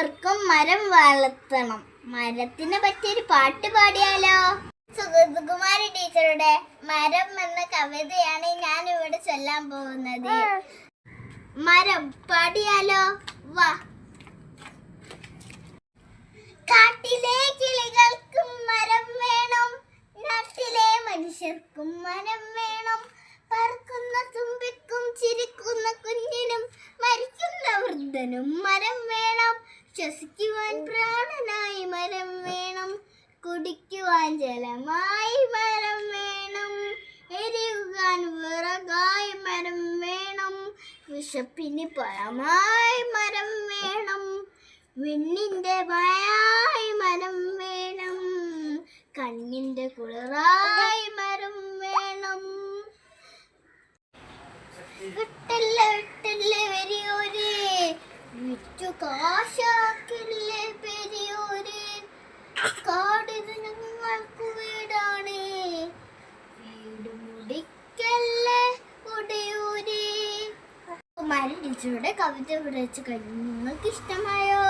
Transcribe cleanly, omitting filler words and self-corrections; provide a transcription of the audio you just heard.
എല്ലാവർക്കും മരം വളർത്തണം. മരത്തിനെ പറ്റിയൊരു പാട്ട് പാടിയാലോ? സുഗതകുമാരി ടീച്ചറുടെ മരം എന്ന കവിതയാണ് ഞാൻ ഇവിടെ ചൊല്ലാൻ പോകുന്നത്. മരം പാടിയാലോ? വാ. കാട്ടിലെ കിളികൾക്കും മരം വേണം, നാട്ടിലെ മനുഷ്യർക്കും മരം വേണം. പറക്കുന്ന തുമ്പിക്കും ചിരിക്കുന്ന കുഞ്ഞിനും മരിക്കുന്ന വൃദ്ധനും മരം വേണം. ശ്വസിക്കുവാൻ പ്രാണനായി മരം വേണം, കുടിക്കുവാൻ ജലമായി മരം വേണം, എരിയുവാൻ വിറകായി മരം വേണം, വിശപ്പിന് പഴമായി മരം വേണം, വിണ്ണിന്റെ മഴയായി മരം വേണം, കണ്ണിന്റെ കുളിറായി മരം വേണം. വിട്ടല്ലേ വിട്ടല്ലേ വരിയോരേ, വിറ്റു കാശാക്കില്ലേ പെരിയോരേ, കാടിത് ഞങ്ങൾക്ക് വീടാണ്, വീട് മുടിക്കല്ലേ ഉടയൂരേ. കുമാരി ടീച്ചറുടെ കവിത വിവരിച്ചു കഴിഞ്ഞു. നിങ്ങൾക്ക് ഇഷ്ടമായോ?